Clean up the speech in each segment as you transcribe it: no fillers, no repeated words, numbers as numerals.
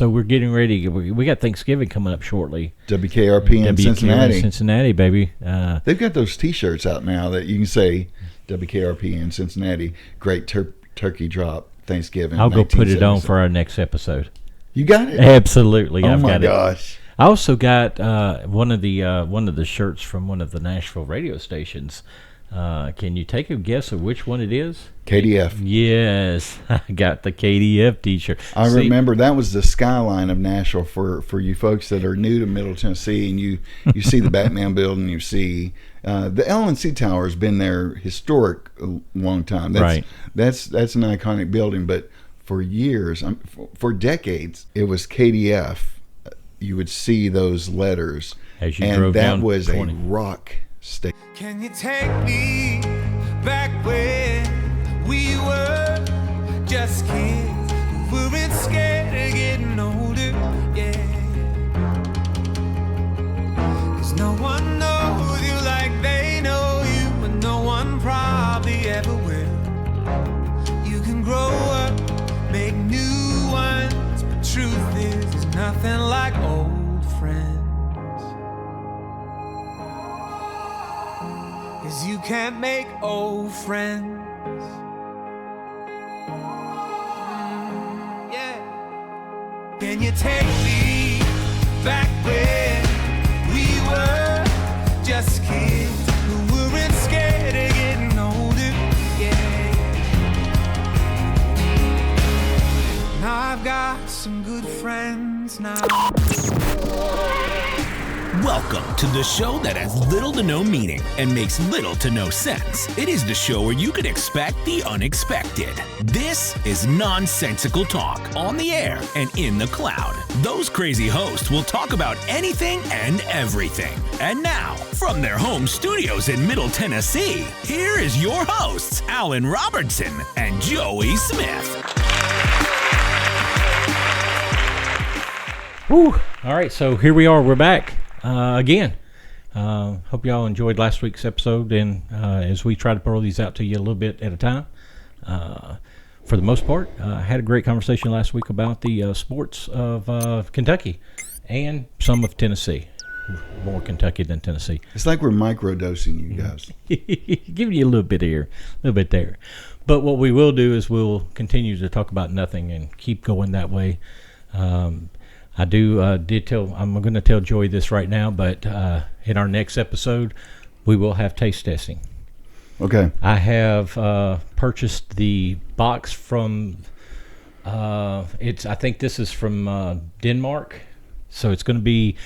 so we're getting ready. We got Thanksgiving coming up shortly. WKRP in Cincinnati. Cincinnati, baby. They've got those T-shirts out now that you can say WKRP in Cincinnati Great Turkey Drop Thanksgiving. I'll go put it on for our next episode. You got it? Absolutely. Oh my gosh. I also got one of the shirts from one of the Nashville radio stations. Can you take a guess of which one it is? KDF. Yes, I got the KDF T-shirt. I remember that was the skyline of Nashville for you folks that are new to Middle Tennessee, and you see the Batman building, you see the LNC Tower has been there historic a long time. Right. That's an iconic building, but for years, for decades, it was KDF. You would see those letters, as you drove down. And that was a rock station. Can you take me back when we were just kids? We weren't scared of getting older, yeah. 'Cause no one knows you like they know you, and no one probably ever will. You can grow up, make new ones, but truth is there's nothing like old friends. 'Cause you can't make old friends. Yeah. Can you take me back when we were just kids who weren't scared of getting older? Yeah. Now I've got some good friends now. Welcome to the show that has little to no meaning and makes little to no sense. It is the show where you can expect the unexpected. This is Nonsensical Talk, on the air and in the cloud. Those crazy hosts will talk about anything and everything. And now, from their home studios in Middle Tennessee, here is your hosts, Alan Robertson and Joey Smith. Woo. All right, so here we are. We're back. Again, hope y'all enjoyed last week's episode, and as we try to throw these out to you a little bit at a time, for the most part, had a great conversation last week about the sports of Kentucky and some of Tennessee. More Kentucky than Tennessee. It's like we're microdosing you guys. Giving you a little bit here, a little bit there. But what we will do is we'll continue to talk about nothing and keep going that way. I did tell, I'm going to tell Joey this right now, but in our next episode, we will have taste testing. Okay. I have purchased the box from, I think this is from Denmark. So it's going to be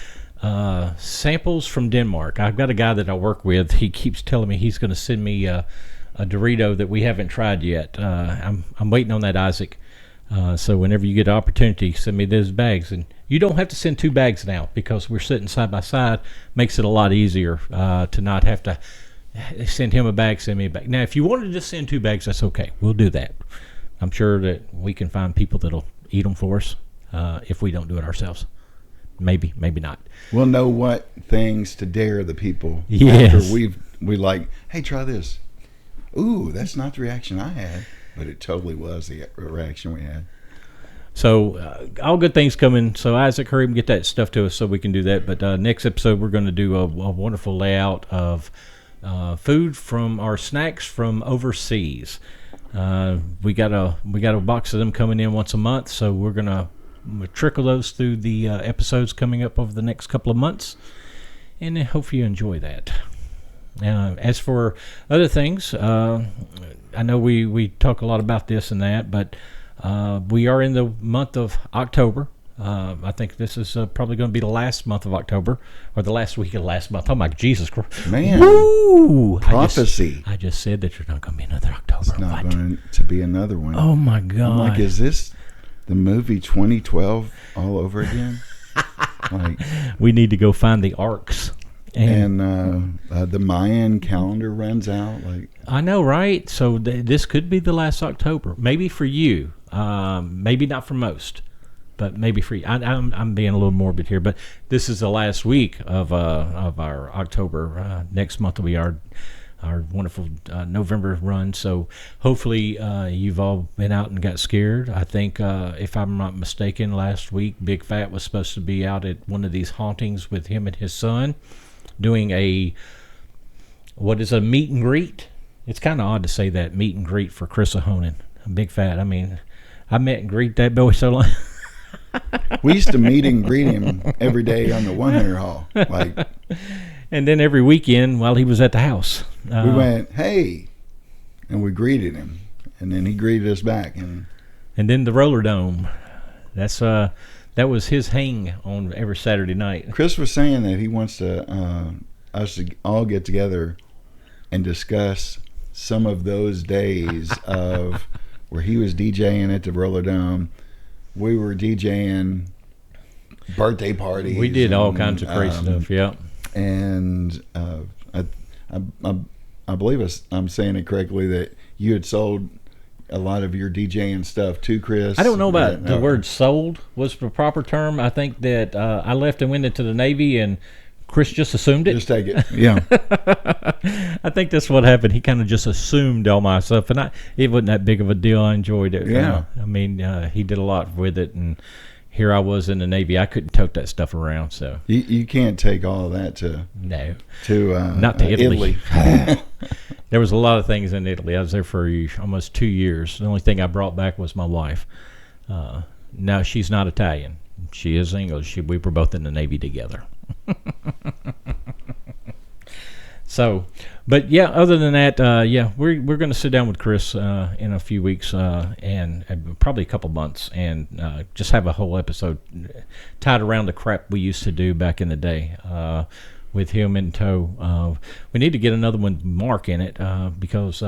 samples from Denmark. I've got a guy that I work with. He keeps telling me he's going to send me a Dorito that we haven't tried yet. I'm waiting on that, Isaac. So whenever you get an opportunity, send me those bags. And you don't have to send 2 bags now because we're sitting side by side. Makes it a lot easier to not have to send him a bag, send me a bag. Now, if you wanted to just send 2 bags, that's okay. We'll do that. I'm sure that we can find people that'll eat them for us if we don't do it ourselves. Maybe, maybe not. We'll know what things to dare the people yes. after we like, hey, try this. Ooh, that's not the reaction I had. But it totally was the reaction we had. So all good things coming. So Isaac, hurry and get that stuff to us so we can do that. But next episode, we're going to do a wonderful layout of food from our snacks from overseas. We got a box of them coming in once a month. So we're going to trickle those through the episodes coming up over the next couple of months. And I hope you enjoy that. As for other things, I know we talk a lot about this and that, but we are in the month of October. I think this is probably going to be the last month of October, or the last week of last month. Oh my Jesus Christ! Man, woo! Prophecy. I just said that there's not going to be another October. It's not going to be another one. Oh my God! I'm like, is this the movie 2012 all over again? Like, we need to go find the arcs. And the Mayan calendar runs out. Like, I know, right? So this could be the last October. Maybe for you. Maybe not for most. But maybe for you. I'm being a little morbid here. But this is the last week of our October. Next month will be our our wonderful November run. So hopefully you've all been out and got scared. I think, if I'm not mistaken, last week Big Fat was supposed to be out at one of these hauntings with him and his son doing a meet and greet. It's kind of odd to say that, meet and greet for Chris Ahonen. Big Fat. I mean, I met and greet that boy so long. We used to meet and greet him every day on the 100 Hall. Like, and then every weekend while he was at the house. we went, hey, and we greeted him. And then he greeted us back. And then the Roller Dome. That was his hang on every Saturday night. Chris was saying that he wants us to all get together and discuss some of those days of where he was DJing at the Roller Dome. We were DJing birthday parties. We did all kinds of crazy stuff, yeah. And I believe I'm saying it correctly that you had sold a lot of your DJing stuff to Chris. I don't know about the word sold was the proper term. I think that I left and went into the Navy, and Chris just assumed it. Just take it. Yeah. I think that's what happened. He kind of just assumed all my stuff, and it wasn't that big of a deal. I enjoyed it. Yeah. I mean, he did a lot with it, and here I was in the Navy. I couldn't tote that stuff around. So you can't take all of that to not to Italy. There was a lot of things in Italy. I was there for almost 2 years. The only thing I brought back was my wife. No, she's not Italian. She is English. We were both in the Navy together. So, but yeah, other than that, we're going to sit down with Chris in a few weeks and probably a couple months and just have a whole episode tied around the crap we used to do back in the day with him in tow. We need to get another one with Mark in it because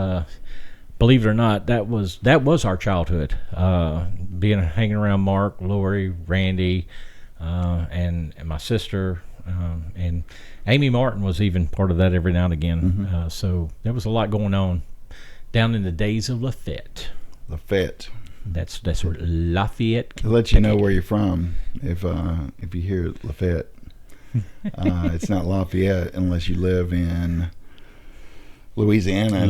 believe it or not, that was our childhood. Hanging around Mark, Lori, Randy, and my sister. And Amy Martin was even part of that every now and again. Mm-hmm. So there was a lot going on down in the days of Lafayette. That's where Lafayette. To let you know where you're from, if you hear Lafayette, it's not Lafayette unless you live in Louisiana.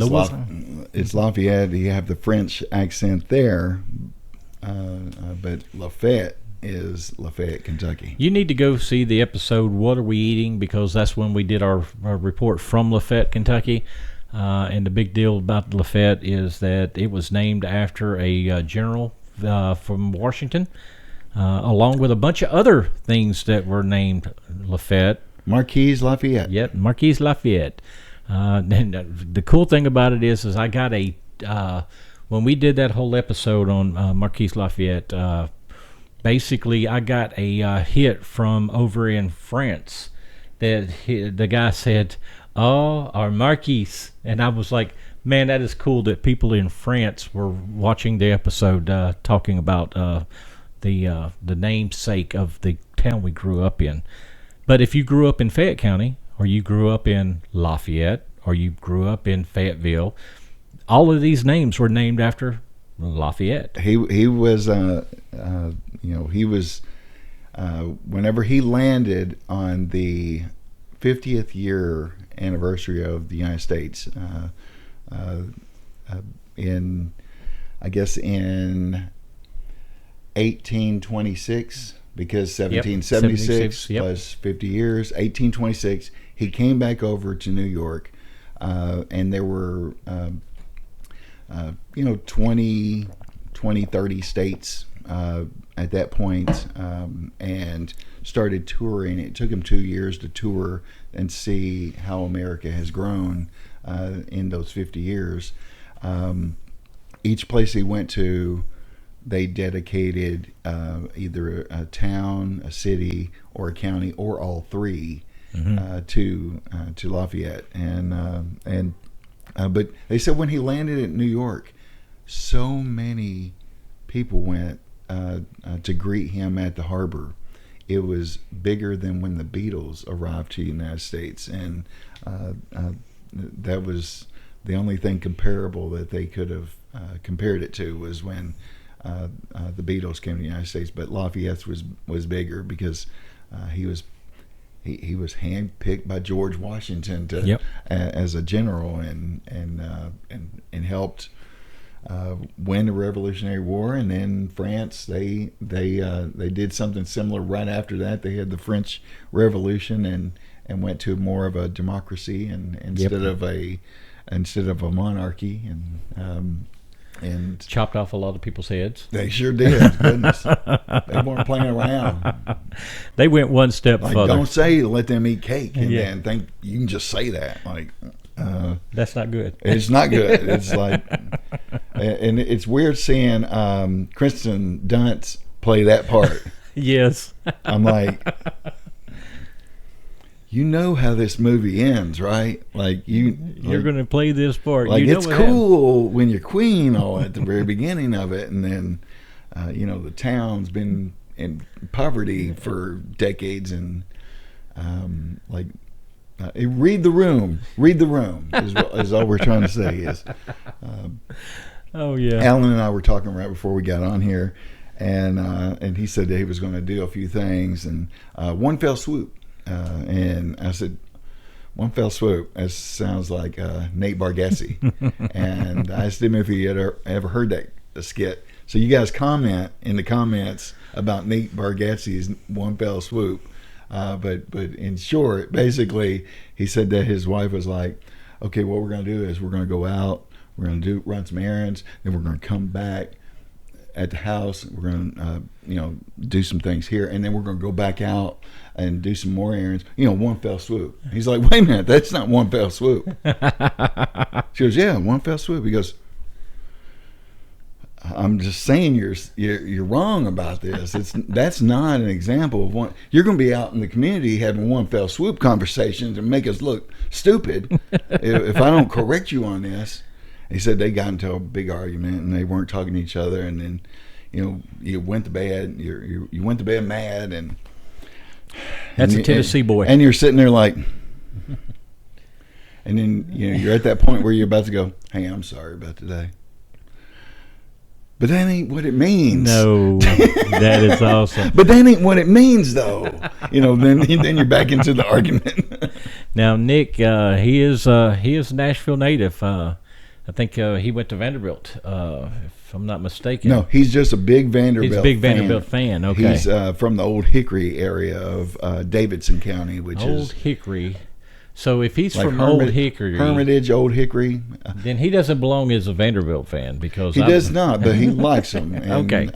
It's Lafayette. You have the French accent there, but Lafayette is Lafayette, Kentucky. You need to go see the episode "What Are We Eating?" because that's when we did our report from Lafayette, Kentucky. And the big deal about Lafayette is that it was named after a general from Washington, along with a bunch of other things that were named Lafayette. Marquis Lafayette. Yep, Marquis Lafayette. And the cool thing about it is I got when we did that whole episode on Marquis Lafayette. Basically, I got a hit from over in France that the guy said, "Oh, our Marquis," and I was like, "Man, that is cool that people in France were watching the episode talking about the namesake of the town we grew up in." But if you grew up in Fayette County, or you grew up in Lafayette, or you grew up in Fayetteville, all of these names were named after Lafayette. He was he was whenever he landed on the 50th year anniversary of the United States in 1826, because 1776 plus 50 years, 1826, he came back over to New York, and there were 20, 30 states at that point, and started touring. It took him 2 years to tour and see how America has grown in those 50 years. Each place he went to, they dedicated either a town, a city, or a county, or all three to Lafayette. But they said when he landed at New York, so many people went to greet him at the harbor. It was bigger than when the Beatles arrived to the United States, and that was the only thing comparable that they could have compared it to was when the Beatles came to the United States. But Lafayette's was bigger because he was he was handpicked by George Washington to Yep. as a general and helped win the Revolutionary War. And then France, they did something similar right after that. They had the French Revolution and went to more of a democracy and instead of a monarchy and Chopped off a lot of people's heads. they sure did. Goodness, they weren't playing around. They went one step Like, further. don't say let them eat cake and Yeah. then think you can just say that. Like, That's not good. it's not good. It's like, and it's weird seeing Kristen Dunst play that part. Yes. I'm like, you know how this movie ends, right? Like You're like, going to play this part. like you know it's what cool when you're queen all at the very beginning of it, and then the town's been in poverty for decades, and read the room is all we're trying to say is. Oh yeah. Alan and I were talking right before we got on here, and he said that he was going to do a few things, and one fell swoop. And I said, one fell swoop. That sounds like Nate Bargatze. And I asked him if he had ever heard that skit. So you guys comment in the comments about Nate Bargatze's one fell swoop. But in short, basically, he said that his wife was like, okay, what we're going to do is we're going to go out, we're going to run some errands, then we're going to come back at the house. We're going to, do some things here, and then we're going to go back out and do some more errands. One fell swoop. He's like, wait a minute, that's not one fell swoop. She goes, yeah, one fell swoop. He goes, I'm just saying you're wrong about this. That's not an example of one. You're going to be out in the community having one fell swoop conversations and make us look stupid if I don't correct you on this. He said they got into a big argument and they weren't talking to each other, and then you went to bed. You went to bed mad, and That's a Tennessee boy. And you're sitting there like, and then you're at that point where you're about to go, hey, I'm sorry about today. But that ain't what it means. No, that is awesome. But that ain't what it means, though. Then you're back into the argument. Now, Nick, he is a Nashville native. I think he went to Vanderbilt, if I'm not mistaken. No, he's just a big Vanderbilt He's a big Vanderbilt fan. Okay. He's from the Old Hickory area of Davidson County, which Old is Hickory. So if he's like from Old Hickory, Hermitage, Old Hickory, then he doesn't belong as a Vanderbilt fan because he does not, but he likes them. And, Okay.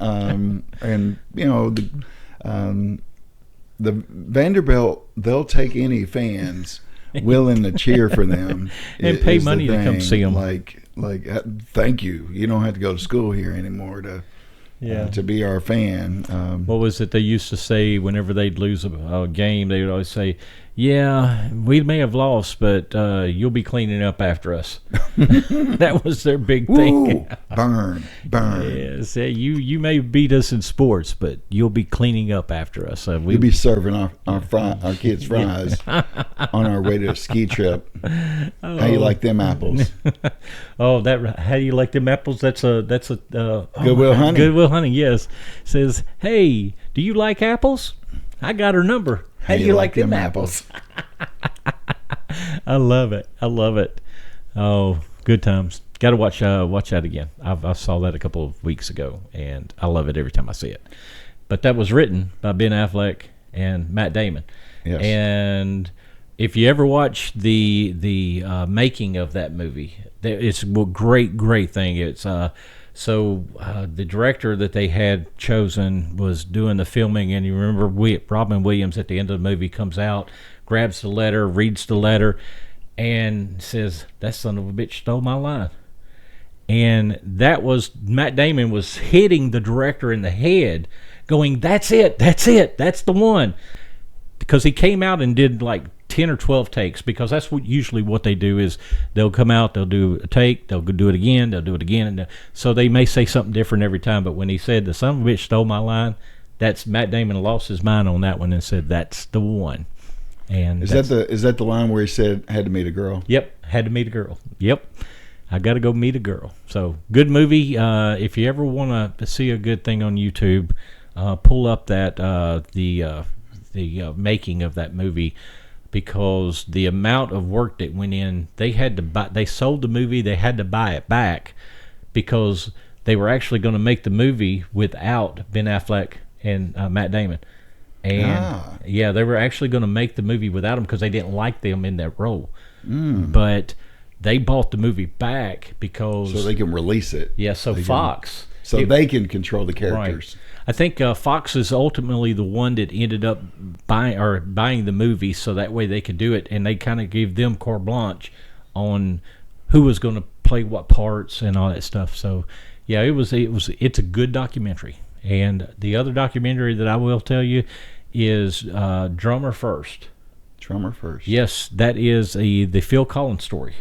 The Vanderbilt, they'll take any fans willing to cheer for them and pay money to come see them. Like, thank you. You don't have to go to school here anymore to be our fan. What was it they used to say whenever they'd lose a game? They would always say, yeah, we may have lost, but you'll be cleaning up after us. That was their big thing. Ooh, burn. Yes, you may beat us in sports, but you'll be cleaning up after us. We'll be serving our kids fries on our way to a ski trip. How you like them apples? Oh, how do you like them apples? That's a Goodwill Hunting. Goodwill Hunting, yes. Says, hey, do you like apples? I got her number. How do you like them apples? I love it. Oh, good times. Got to watch that again. I saw that a couple of weeks ago, and I love it every time I see it. But that was written by Ben Affleck and Matt Damon. Yes. And if you ever watch the making of that movie, it's a great thing. It's So the director that they had chosen was doing the filming, and you remember Robin Williams at the end of the movie comes out, grabs the letter, reads the letter, and says, that son of a bitch stole my line. And that was, Matt Damon was hitting the director in the head, going, that's it, that's the one. Because he came out and did like 10 or 12 takes, because that's usually what they do is they'll come out, they'll do a take, they'll do it again, and so they may say something different every time. But when he said the son of a bitch stole my line, that's Matt Damon lost his mind on that one and said that's the one. And is that the line where he said had to meet a girl? Yep, had to meet a girl. Yep, I got to go meet a girl. So good movie. If you ever want to see a good thing on YouTube, pull up that making of that movie, because the amount of work that went in. They sold the movie, they had to buy it back because they were actually going to make the movie without Ben Affleck and Matt Damon. And they were actually going to make the movie without them because they didn't like them in that role. But they bought the movie back because so they can release it. Yeah, so Fox. They can control the characters. Right. I think Fox is ultimately the one that ended up buying the movie, so that way they could do it, and they kind of gave them carte blanche on who was going to play what parts and all that stuff. So, yeah, it's a good documentary. And the other documentary that I will tell you is Drummer First. Drummer First. Yes, that is the Phil Collins story.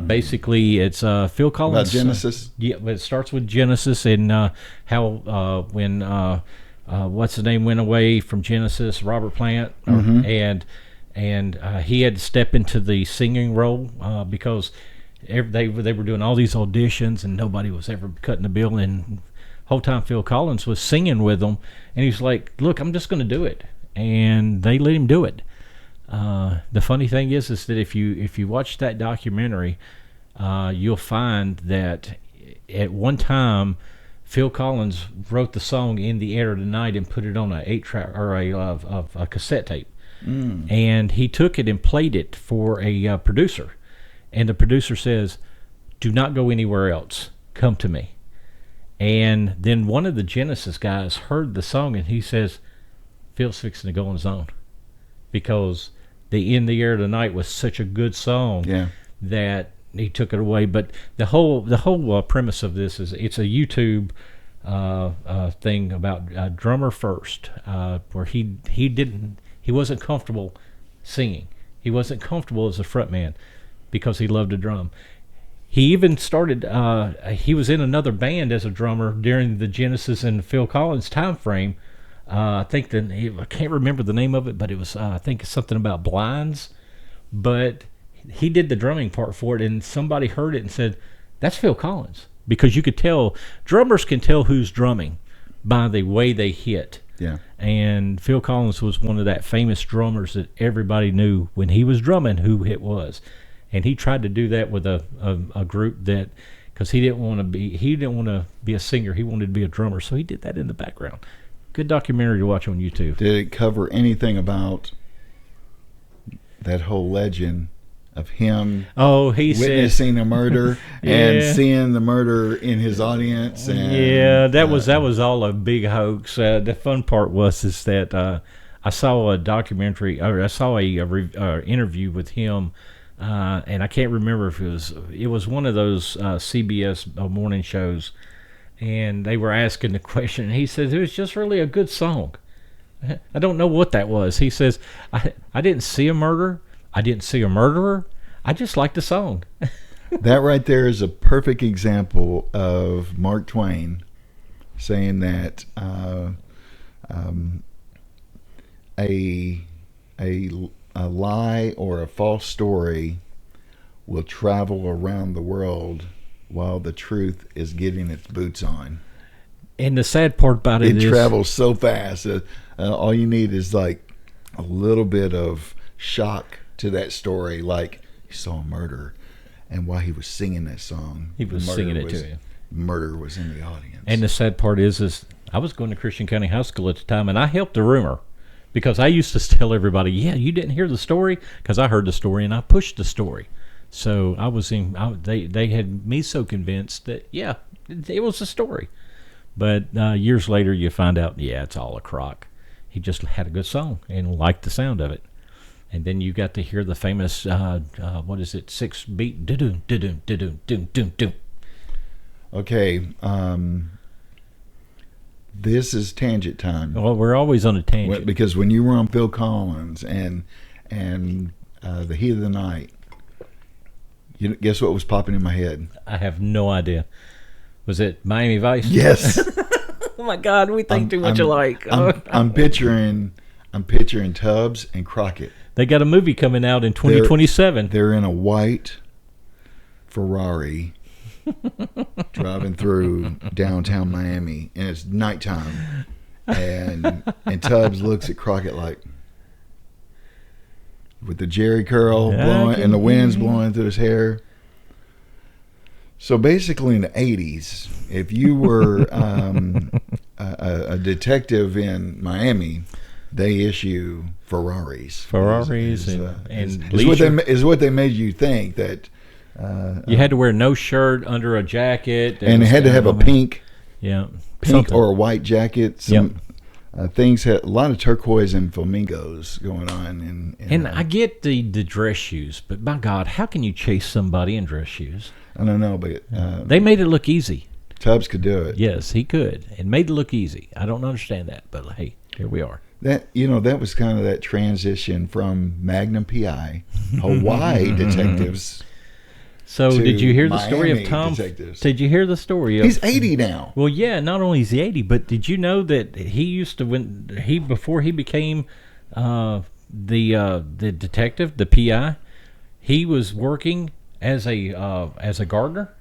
Basically, it's Phil Collins. About Genesis? Yeah, it starts with Genesis and how when what's his name went away from Genesis, Robert Plant, and he had to step into the singing role because they were doing all these auditions and nobody was ever cutting the bill, and whole time Phil Collins was singing with them, and he's like, "Look, I'm just going to do it," and they let him do it. The funny thing is that if you watch that documentary, you'll find that at one time Phil Collins wrote the song "In the Air Tonight" and put it on a 8-track or a cassette tape, and he took it and played it for a producer, and the producer says, "Do not go anywhere else. Come to me." And then one of the Genesis guys heard the song and he says, "Phil's fixing to go on his own," because the "In the Air Tonight" was such a good song that he took it away. But the whole premise of this is it's a YouTube thing about Drummer First, where he wasn't comfortable singing. He wasn't comfortable as a frontman because he loved to drum. He even started. He was in another band as a drummer during the Genesis and Phil Collins time frame. I think I can't remember the name of it, but it was I think something about blinds. But he did the drumming part for it, and somebody heard it and said, "That's Phil Collins," because you could tell drummers can tell who's drumming by the way they hit. Yeah. And Phil Collins was one of that famous drummers that everybody knew when he was drumming who it was. And he tried to do that with a group that, because he didn't want to be a singer, he wanted to be a drummer, so he did that in the background. Good documentary to watch on YouTube. Did it cover anything about that whole legend of him witnessing a murder and seeing the murder in his audience? And, that was all a big hoax. The fun part was that I saw a documentary, or I saw a interview with him. And I can't remember if it was one of those CBS morning shows, and they were asking the question, and he says it was just really a good song. I don't know what that was. He says, I didn't see a murder, I didn't see a murderer, I just liked the song. That right there is a perfect example of Mark Twain saying that a lie or a false story will travel around the world while the truth is getting its boots on. And the sad part about it is... It travels so fast. All you need is like a little bit of shock to that story. Like, he saw a murder, and while he was singing that song... He was singing it to him. Murder was in the audience. And the sad part is I was going to Christian County High School at the time, and I helped the rumor. Because I used to tell everybody, yeah, you didn't hear the story? Because I heard the story and I pushed the story. So they had me so convinced that, yeah, it was a story. But years later you find out, yeah, it's all a crock. He just had a good song and liked the sound of it. And then you got to hear the famous, 6-beat, do-doom, do-doom, do-doom, doom, doom, doom. Okay, this is tangent time. Well, we're always on a tangent. Because when you were on Phil Collins and The Heat of the Night, guess what was popping in my head? I have no idea. Was it Miami Vice? Yes. Oh my God, we think too much alike. I'm picturing Tubbs and Crockett. They got a movie coming out in 2027. They're in a white Ferrari driving through downtown Miami, and it's nighttime, and Tubbs looks at Crockett like, with the Jerry curl blowing and the wind's blowing through his hair. So basically, in the 80s, if you were a detective in Miami, they issue Ferraris. Is what they made you think, that you had to wear no shirt under a jacket, and it had to have a pink something. or a white jacket. Things had a lot of turquoise and flamingos going on. And I get the dress shoes, but my God, how can you chase somebody in dress shoes? I don't know, but they made it look easy. Tubbs could do it. Yes, he could, and made it look easy. I don't understand that, but hey, here we are. That was kind of that transition from Magnum PI, Hawaii detectives. So did you hear the story of Miami Tom? detectives. Did you hear the story of? He's 80 now. Well, yeah. Not only is he 80, but did you know that he used to before he became the detective, the PI, he was working as a gardener.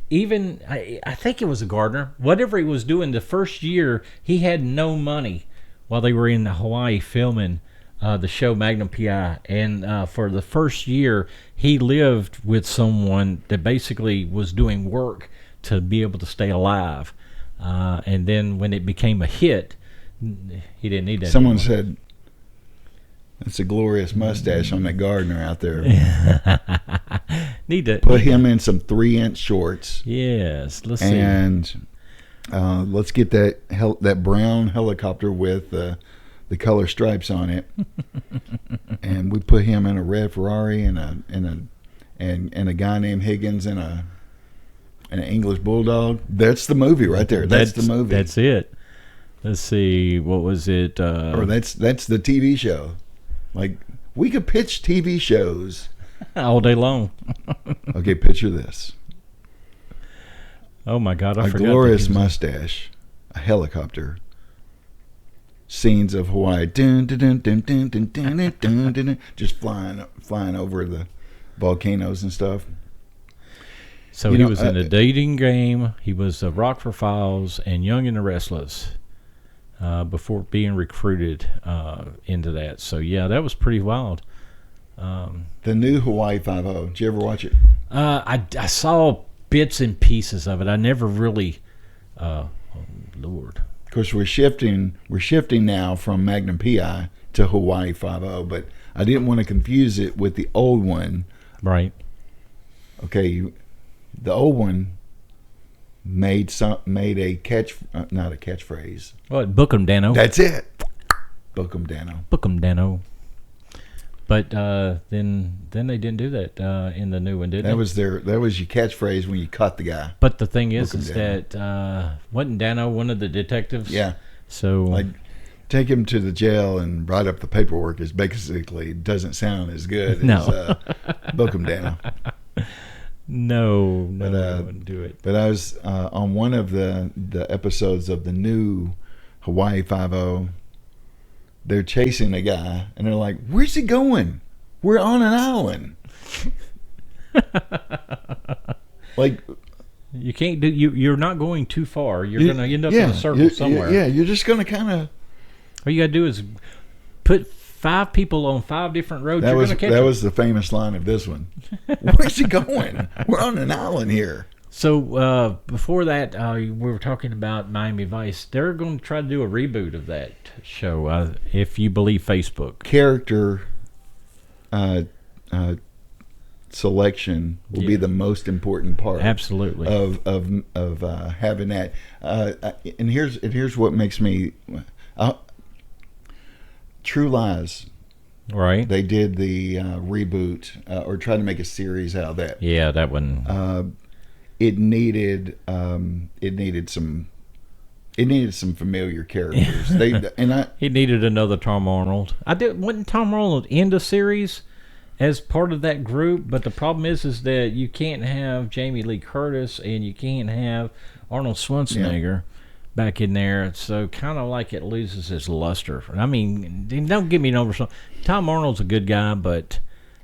Even I think it was a gardener. Whatever he was doing, the first year he had no money while they were in Hawaii filming the show Magnum PI, and for the first year he lived with someone that basically was doing work to be able to stay alive. And then when it became a hit, he didn't need that. Someone anymore. said, "That's a glorious mustache on that gardener out there." Need to Put him in some 3-inch shorts. Yes, let's see. And let's get that brown helicopter with the color stripes on it, and we put him in a red Ferrari and a guy named Higgins in an English bulldog. That's the movie right there. That's the movie. That's it. Let's see. What was it? Or that's the TV show. Like, we could pitch TV shows all day long. Okay, picture this. Oh my God! I A forgot glorious mustache, a helicopter, scenes of Hawaii, dun, dun, dun, dun, dun, dun, dun, dun, dun, dun, just flying over the volcanoes and stuff. So he was in a dating game. He was a Rockford Files and Young and the Restless before being recruited into that. So yeah, that was pretty wild. The new Hawaii 5-0. Did you ever watch it? I saw bits and pieces of it. I never really. Oh Lord. Of course, we're shifting now from Magnum PI to Hawaii 5-0, but I didn't want to confuse it with the old one. Right. Okay, the old one made a not a catchphrase. What? Book 'em, Dano. That's it. Book 'em, Dano. Book 'em, Dano. But then they didn't do that in the new one, did they? That was your catchphrase when you caught the guy. But the thing is Book 'em, Dano. that wasn't Dano one of the detectives? Yeah. So Like, take him to the jail and write up the paperwork is basically doesn't sound as good as Book 'em, Dano. No, But, I wouldn't do it. But I was on one of the episodes of the new Hawaii 5-0. They're chasing a guy, and they're like, "Where's he going? We're on an island." Like, You can't do. You're not going too far. You're going to end up in a circle somewhere. Yeah, you're just going to kind of. All you got to do is put 5 people on 5 different roads. You're going to catch them. Was the famous line of this one. Where's he going? We're on an island here. So before that, we were talking about Miami Vice. They're going to try to do a reboot of that show, if you believe Facebook. Character selection will be the most important part. Absolutely. Of having that. And here's what makes me. True Lies. Right. They did the reboot or tried to make a series out of that. Yeah, that one. It needed some familiar characters. He needed another Tom Arnold. Wasn't Tom Arnold in the series as part of that group? But the problem is that you can't have Jamie Lee Curtis and you can't have Arnold Schwarzenegger back in there. So kind of like it loses its luster. I mean, don't get me no wrong. Tom Arnold's a good guy, but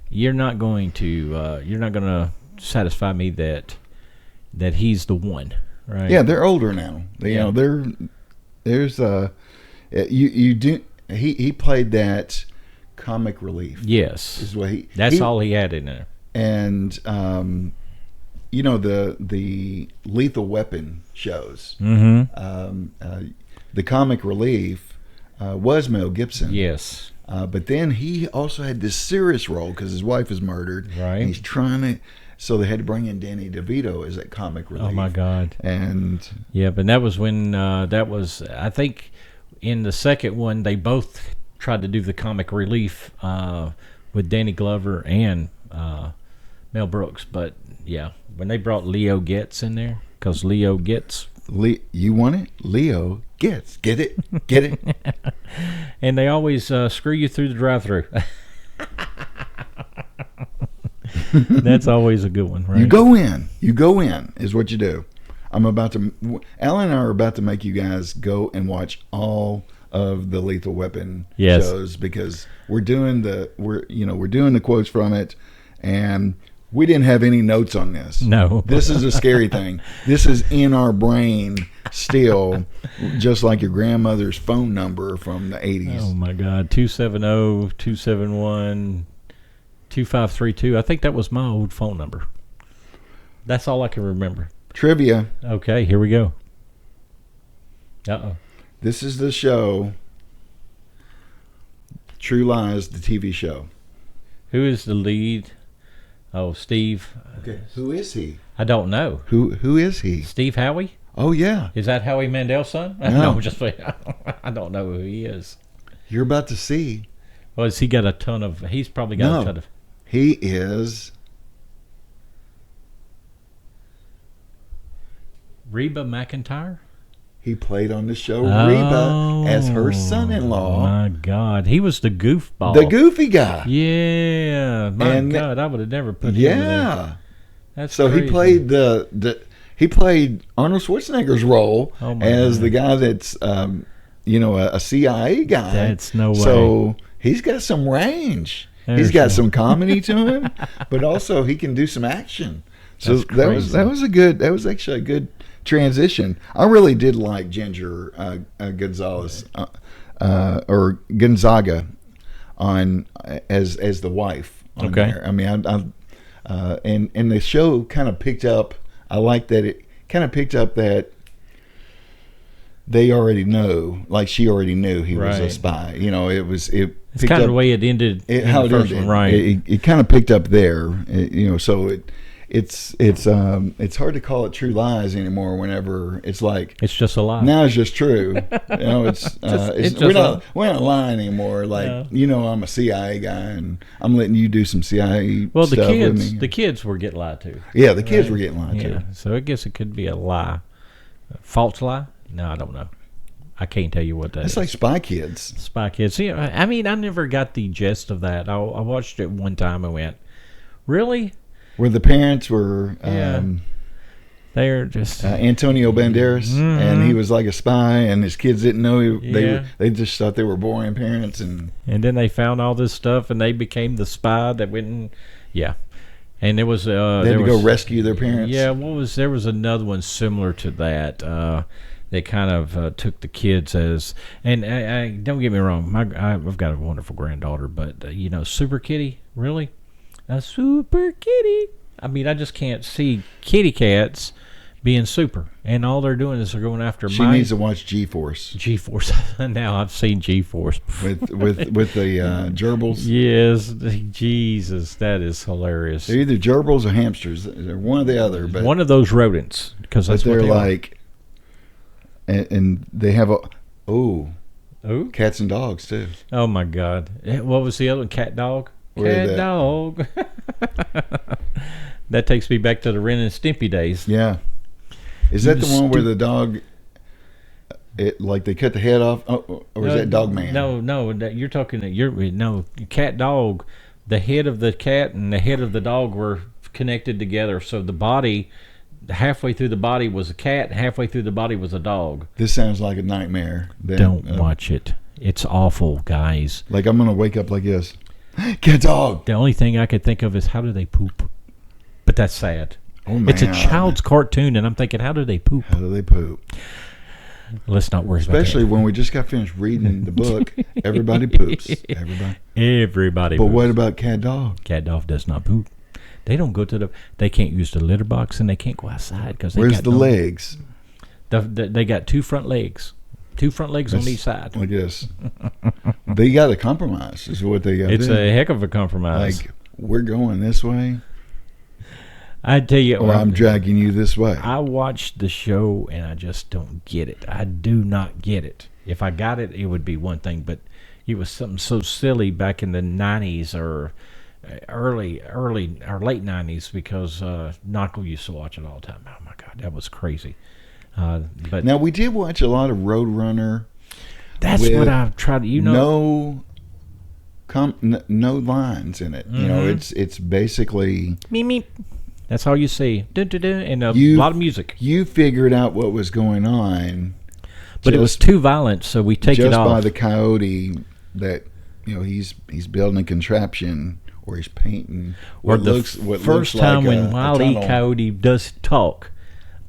you're not going to satisfy me that he's the one, right? Yeah, they're older now. There's you do he played that comic relief. Yes, Is what that's all he had in there. And you know, the Lethal Weapon shows. The comic relief was Mel Gibson. Yes. But then he also had this serious role because his wife was murdered. Right. And he's trying to, so they had to bring in Danny DeVito as that comic relief. Oh my God. And yeah, but that was when I think in the second one they both tried to do the comic relief with Danny Glover and Mel Brooks. But yeah, when they brought Leo Getz in there, because Leo Getz. You want it? Leo Getz. Get it? Get it? And they always screw you through the drive-thru. That's always a good one, right? You go in is what you do. Alan and I are about to make you guys go and watch all of the Lethal Weapon shows, because we're doing the quotes from it, and we didn't have any notes on this. No. This is a scary thing. This is in our brain still, just like your grandmother's phone number from the 80s. Oh, my God. 270-271-2532. I think that was my old phone number. That's all I can remember. Trivia. Okay, here we go. Uh-oh. This is the show, True Lies, the TV show. Who is the lead? Oh, Steve. Okay. Who is he? I don't know. Who is he? Steve Howie? Oh, yeah. Is that Howie Mandel's son? No. Just I don't know who he is. You're about to see. Well, has he got a ton of... He's probably got a ton of... He is... Reba McEntire? He played on the show Reba as her son-in-law. My God. He was the goofball. The goofy guy. Yeah. My God, I would have never put him in there. Yeah. That's so crazy. he played he played Arnold Schwarzenegger's role as the guy that's a CIA guy. That's no way. So he's got some range. He's got some comedy to him, but also he can do some action. So that was actually a good transition. I really did like Ginger Gonzalez or Gonzaga on as the wife on there. I mean, and the show kind of picked up. I like that it kind of picked up that they already know, like she already knew he was a spy. You know, it's kind of the way it ended. How it ended, right? It kind of picked up there. So it's hard to call it True Lies anymore. Whenever it's like it's just a lie. Now it's just true. We're not lying anymore. Like I'm a CIA guy and I'm letting you do some CIA stuff with me. The kids were getting lied to. Yeah, the kids were getting lied to. So I guess it could be a lie, false lie. No, I don't know. I can't tell you what that is. It's like Spy Kids. Spy Kids. Yeah, I mean, I never got the gist of that. I watched it one time and went, really? Where the parents were, they're just Antonio Banderas, and he was like a spy, and his kids didn't know they just thought they were boring parents, and then they found all this stuff, and they became the spy that went and and it was they had to go rescue their parents. Yeah, there was another one similar to that. They kind of took the kids as, and I don't get me wrong, I've got a wonderful granddaughter, but Super Kitty, really? A super kitty. I mean, I just can't see kitty cats being super, and all they're doing is they're going after. She needs to watch G-Force. G-Force. Now I've seen G-Force with the gerbils. Yes, Jesus, that is hilarious. They're either gerbils or hamsters. They're one or the other, but one of those rodents, because that's they're what they like. And they have cats and dogs too. Oh my God! What was the other one? Cat dog. Cat dog. That takes me back to the Ren and Stimpy days. Yeah. Is that the one where the dog, they cut the head off? Or is that Dog Man? No. You're talking. Cat dog. The head of the cat and the head of the dog were connected together. So the body, halfway through the body was a cat, halfway through the body was a dog. This sounds like a nightmare. Don't watch it. It's awful, guys. Like I'm gonna wake up like this. Cat dog. The only thing I could think of is how do they poop? But that's sad. Oh, man. It's a child's cartoon, and I'm thinking, how do they poop? How do they poop? Let's not worry Especially about when we just got finished reading the book. Everybody poops. Everybody. Everybody. But poops. what about cat dog? Cat dog does not poop. They don't go to the. They can't use the litter box and they can't go outside because Where's the legs? They got two front legs. Two front legs on each side. I guess they got to compromise. Is what they got. It's a heck of a compromise. Like we're going this way. I tell you, or I'm dragging you this way. I watched the show and I just don't get it. I do not get it. If I got it, it would be one thing, but it was something so silly back in the 90s or early or late 90s because Knuckle used to watch it all the time. Oh my God, that was crazy. But now we did watch a lot of Roadrunner. That's what I've tried. No lines in it. You know, it's basically meep meep. That's all you see. And a lot of music. You figured out what was going on, but it was too violent, so we take it off. Just by the coyote that he's building a contraption or he's painting. Or the first time when Wile E. Coyote does talk,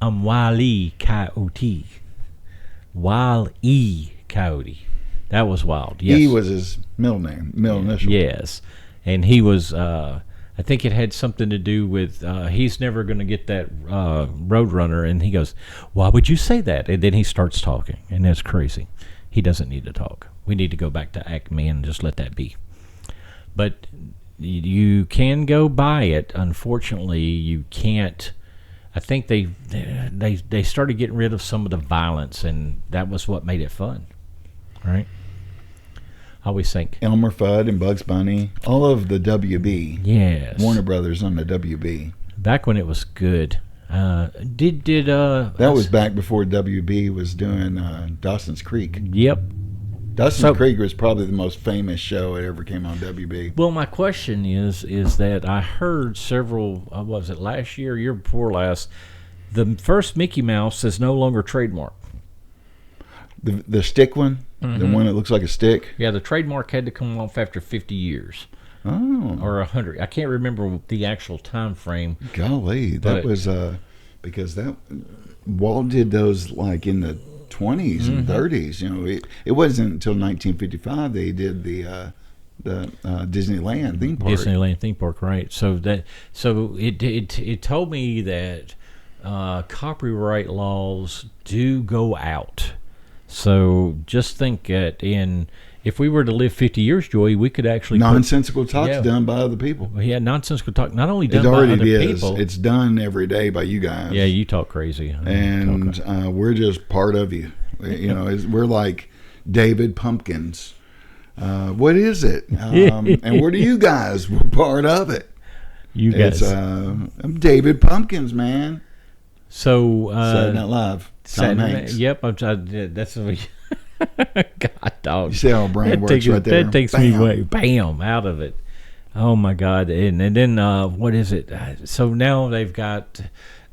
I'm Wile E. Coyote. Wile E. Coyote. That was wild. Yes. E was his middle initial. Yes, and he was. I think it had something to do with he's never going to get that Roadrunner, and he goes, "Why would you say that?" And then he starts talking, and that's crazy. He doesn't need to talk. We need to go back to Acme and just let that be. But you can go buy it. Unfortunately, you can't. I think they started getting rid of some of the violence, and that was what made it fun, right? I always think Elmer Fudd and Bugs Bunny, all of the WB. Yes, Warner Brothers on the WB. Back when it was good. That was back before WB was doing Dawson's Creek. Yep. Dawson's Creek was probably the most famous show that ever came on WB. Well, my question is that I heard several, was it last year before last, the first Mickey Mouse is no longer trademarked. The stick one? Mm-hmm. The one that looks like a stick? Yeah, the trademark had to come off after 50 years. Oh. Or 100. I can't remember the actual time frame. Golly, that was because Walt did those like in the 20s and 30s. It wasn't until 1955 they did the Disneyland theme park. Disneyland theme park, right? So it told me that copyright laws do go out. So just think that if we were to live 50 years, Joey, we could actually Nonsensical Talk's done by other people. Yeah, Nonsensical Talk not only done by other people. It's done every day by you guys. Yeah, you talk crazy. And we're just part of you. We're like David Pumpkins. What is it? And what are you guys? We're part of it. You guys. I'm David Pumpkins, man. So Saturday Night Live. Tom Hanks. Yep, that's what. God, dog. You see how our brain works right there. That takes me way, bam, out of it. Oh my God! And then what is it? So now they've got.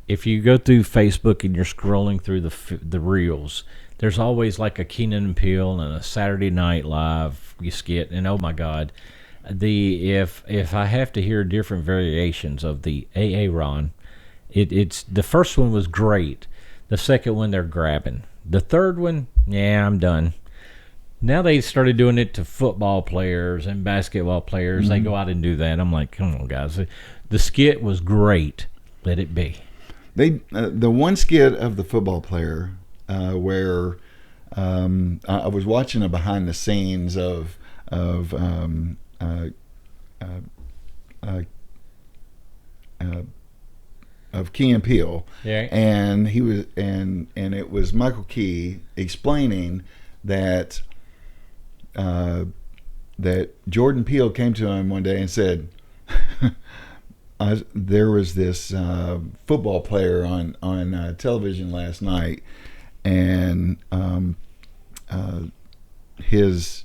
If you go through Facebook and you're scrolling through the reels, there's always like a Keenan and Peele and a Saturday Night Live skit, and oh my God, if I have to hear different variations of the Aaron, it's the first one was great. The second one, they're grabbing. The third one, yeah, I'm done. Now they started doing it to football players and basketball players. Mm-hmm. They go out and do that. I'm like, come on, guys. The skit was great. Let it be. The one skit of the football player where I was watching a behind the scenes of Key and Peele, yeah. And he was and it was Michael Key explaining that that Jordan Peele came to him one day and said, there was this football player on television last night, and his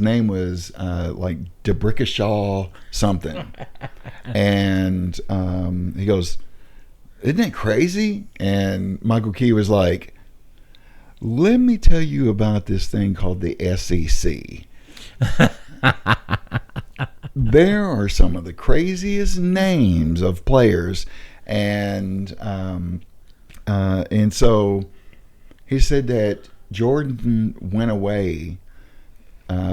name was like DeBrickashaw something. And he goes, isn't it crazy? And Michael Key was like, let me tell you about this thing called the SEC. There are some of the craziest names of players, and And so he said that Jordan went away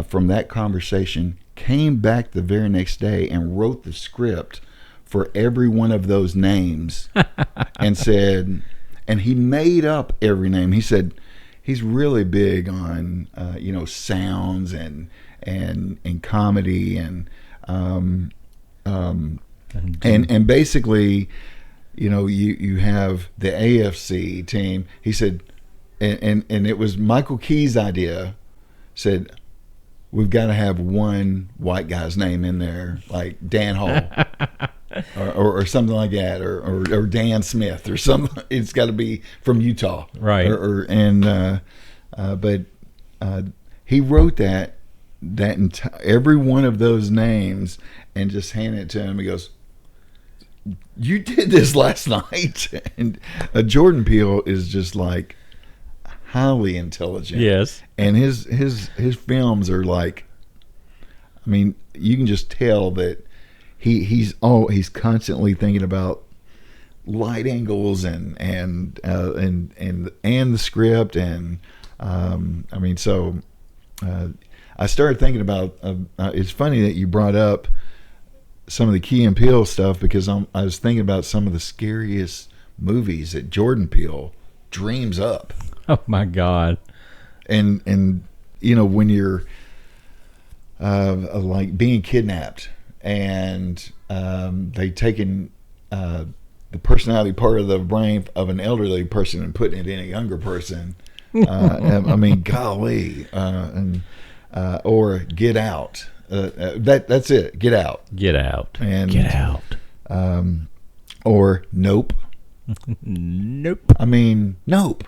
from that conversation, came back the very next day and wrote the script for every one of those names and said, and he made up every name. He said he's really big on, sounds and comedy and basically, you have the AFC team. He said, and it was Michael Key's idea, said, we've got to have one white guy's name in there, like Dan Hall or something like that, or Dan Smith or something. It's got to be from Utah. Right. But he wrote that every one of those names and just handed it to him. He goes, you did this last night. And Jordan Peele is just like highly intelligent. Yes. And his films are like, I mean, you can just tell that he's constantly thinking about light angles and the script and I started thinking about it's funny that you brought up some of the Key and Peele stuff, because I was thinking about some of the scariest movies that Jordan Peele dreams up. Oh my God. And when you're like being kidnapped and they taken the personality part of the brain of an elderly person and putting it in a younger person. I mean, golly, or Get Out. That's it. Get Out. Get Out. And Get Out. Or Nope. Nope. I mean, Nope.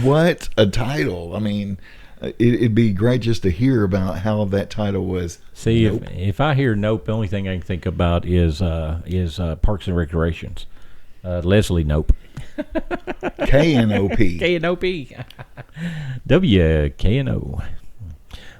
What a title! I mean, it'd be great just to hear about how that title was. See, Nope. if I hear Nope, the only thing I can think about is Parks and Recreations. Leslie Nope. K-N-O-P. K-N-O-P. W-K-N-O.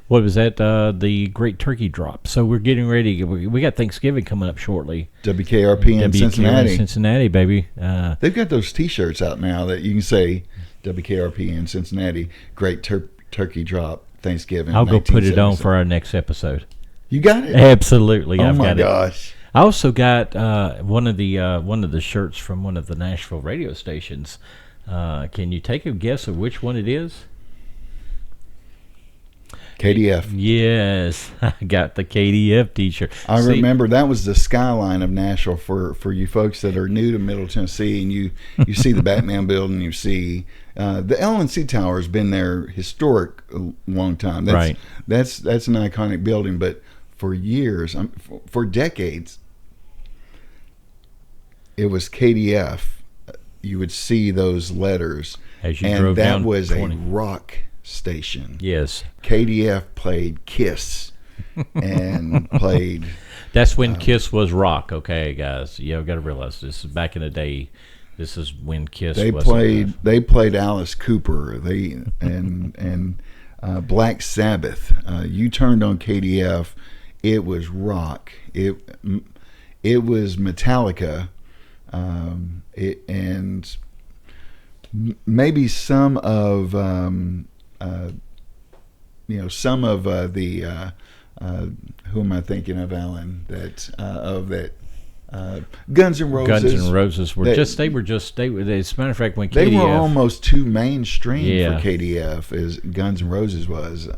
What was that? The Great Turkey Drop. So we're getting ready. We got Thanksgiving coming up shortly. WKRP in Cincinnati. Cincinnati, baby. They've got those T-shirts out now that you can say WKRP in Cincinnati. Great Turkey Drop Thanksgiving. I'll go put it on for our next episode. You got it? Absolutely. Oh I've my got gosh. It. I also got one of the shirts from one of the Nashville radio stations. Can you take a guess of which one it is? KDF. Yes, I got the KDF T-shirt. I remember that was the skyline of Nashville for you folks that are new to Middle Tennessee, and you see the Batman building, you see the LNC Tower has been there historic a long time. Right. That's an iconic building, but for years, for decades, it was KDF. You would see those letters, as you drove down. And that was a rock station. Yes. KDF played Kiss and played. That's when Kiss was rock. Okay, guys, you've got to realize this is back in the day. This is when Kiss. They played Alice Cooper. And Black Sabbath. You turned on KDF, it was rock. It was Metallica, and maybe some of the who am I thinking of, Alan? Guns N' Roses. Guns N' Roses were as a matter of fact, when KDF, they were almost too mainstream for KDF as Guns N' Roses was.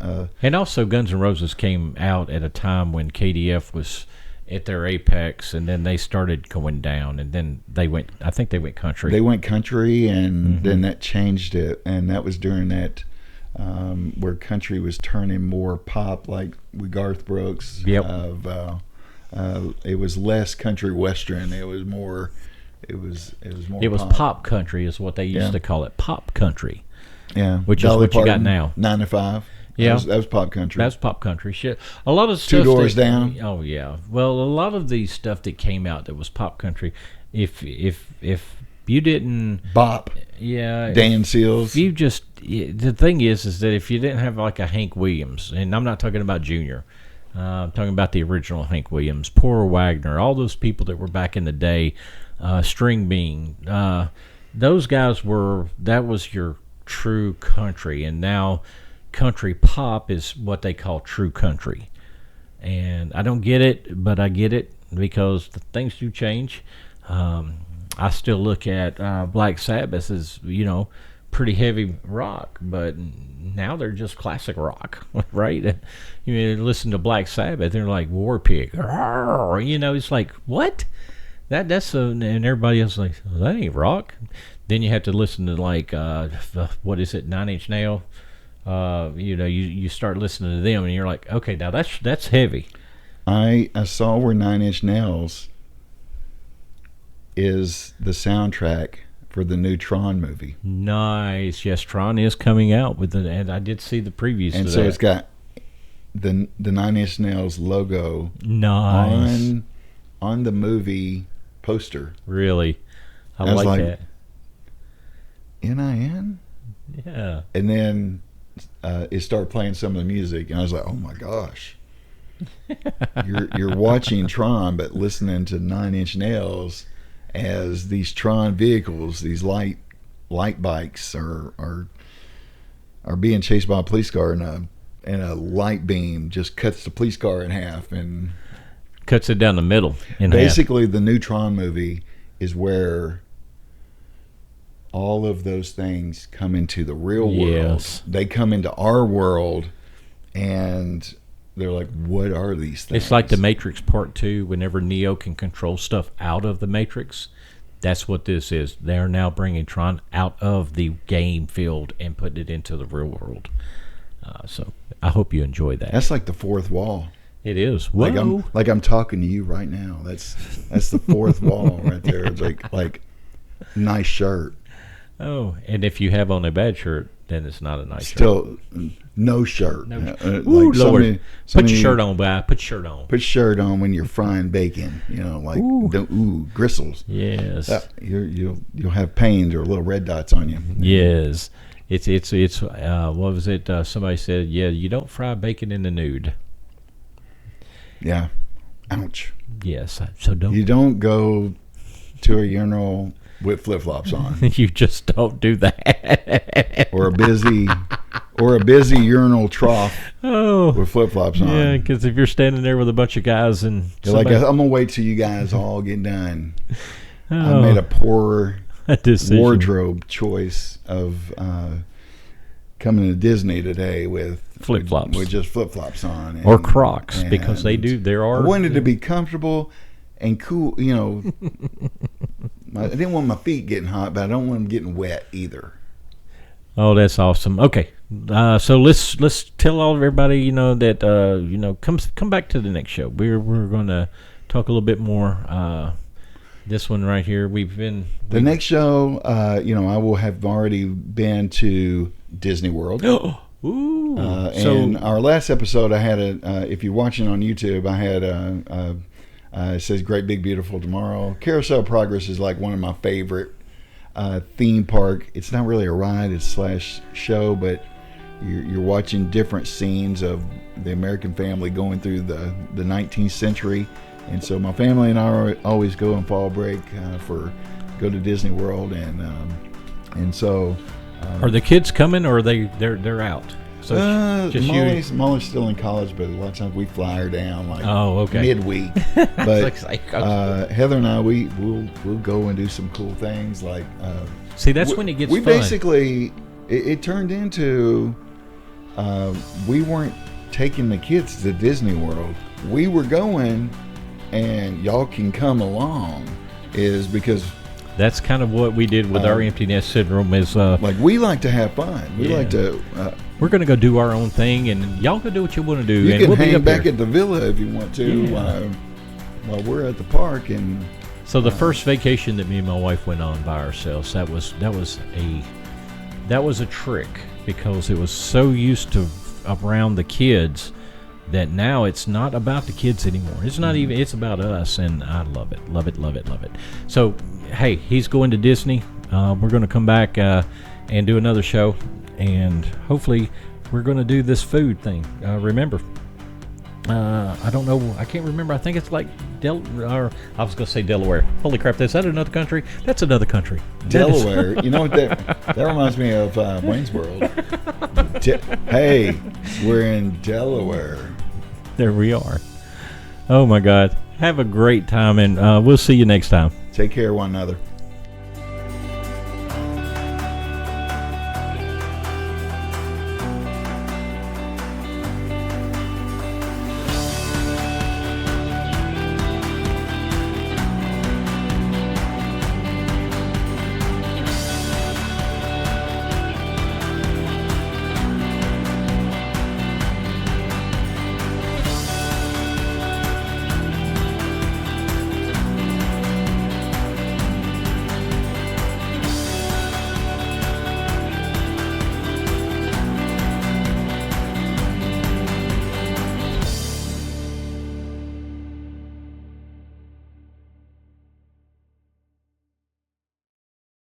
And also Guns N' Roses came out at a time when KDF was at their apex, and then they started going down, and then I think they went country. They went country, and then that changed it, and that was during that where country was turning more pop, like with Garth Brooks. Yep. It was less country western. It was more. It was more. It was pop country, is what they used to call it. Pop country. Yeah. Which is what you got now. 9 to 5. Yeah. That was pop country. That's pop country shit. A lot of stuff. 2 Doors Down. Oh yeah. Well, a lot of the stuff that came out that was pop country. If you didn't Bop. Yeah. Dan Seals. If you just the thing is that if you didn't have like a Hank Williams, and I'm not talking about Junior. I'm talking about the original Hank Williams, Poor Wagner, all those people that were back in the day. String Bean. Those guys that was your true country, and now country pop is what they call true country. And I don't get it, but I get it because things do change. I still look at Black Sabbath as, pretty heavy rock, but now they're just classic rock, right? You listen to Black Sabbath, they're like War Pig. It's like, what? That's and everybody else is like, oh, that ain't rock. Then you have to listen to like what is it, 9 Inch Nail? You start listening to them, and you're like, okay, now that's heavy. I saw where 9 Inch Nails is the soundtrack for the new Tron movie. Nice. Yes, Tron is coming out and I did see the previews. And so it's got the 9 Inch Nails logo. Nice. On the movie poster. Really, I like that. NIN? Yeah. And then it started playing some of the music, and I was like, oh my gosh. You're watching Tron, but listening to 9 Inch Nails as these Tron vehicles, these light bikes are being chased by a police car, and a light beam just cuts the police car in half and cuts it down the middle. Basically, the new Tron movie is where all of those things come into the real world. Yes. They come into our world, and they're like, what are these things? It's like the Matrix Part 2, whenever Neo can control stuff out of the Matrix. That's what this is. They're now bringing Tron out of the game field and putting it into the real world. So I hope you enjoy that. That's like the fourth wall. It is. Whoa. Like I'm talking to you right now. That's the fourth wall right there. It's like nice shirt. Oh, and if you have on a bad shirt, then it's not a nice shirt. Still, no shirt. No. Ooh, like Lord. Put your shirt on, boy. Put your shirt on. Put shirt on when you're frying bacon. Gristles. Yes. You'll have pains or little red dots on you. Yes. It's what was it? Somebody said, yeah, you don't fry bacon in the nude. Yeah. Ouch. Yes. So You don't go to a urinal with flip-flops on. You just don't do that. or a busy urinal trough with flip-flops on. Yeah, because if you're standing there with a bunch of guys and you're like, I'm gonna wait till you guys all get done. I made a poor wardrobe choice of coming to Disney today with flip-flops, with just flip-flops on, or Crocs, because they do. I wanted to be comfortable and cool. I didn't want my feet getting hot, but I don't want them getting wet either. Oh, that's awesome. Okay, so let's tell everybody that come back to the next show. We're going to talk a little bit more. This one right here, the next show. I will have already been to Disney World. Ooh. And our last episode, I had if you're watching on YouTube, I had it says Great Big Beautiful Tomorrow. Carousel Progress is like one of my favorite theme park. It's not really a ride, it's / show, but you're watching different scenes of the American family going through the 19th century. And so my family and I always go on fall break go to Disney World, and so are the kids coming, or they're out? So just Molly's still in college, but a lot of times we fly her down midweek. But Heather and I, we'll go and do some cool things. Like see, that's when it gets fun. Basically, it turned into we weren't taking the kids to Disney World. We were going, and y'all can come along, is because that's kind of what we did with our empty nest syndrome. Is like we like to have fun. We like to. We're going to go do our own thing, and y'all can do what you want to do. You and can we'll hang be up back there at the villa if you want to while we're at the park. And so the first vacation that me and my wife went on by ourselves, that was a trick, because it was so used to around the kids that now it's not about the kids anymore. It's not even. It's about us, and I love it, love it, love it, love it. So hey, he's going to Disney. We're going to come back and do another show. And hopefully we're going to do this food thing. Remember, I don't know. I can't remember. I think it's like or I was going to say Delaware. Holy crap! Is that another country? That's another country. Delaware. You know what that reminds me of? Wayne's World. Hey, we're in Delaware. There we are. Oh my God! Have a great time, and we'll see you next time. Take care of one another.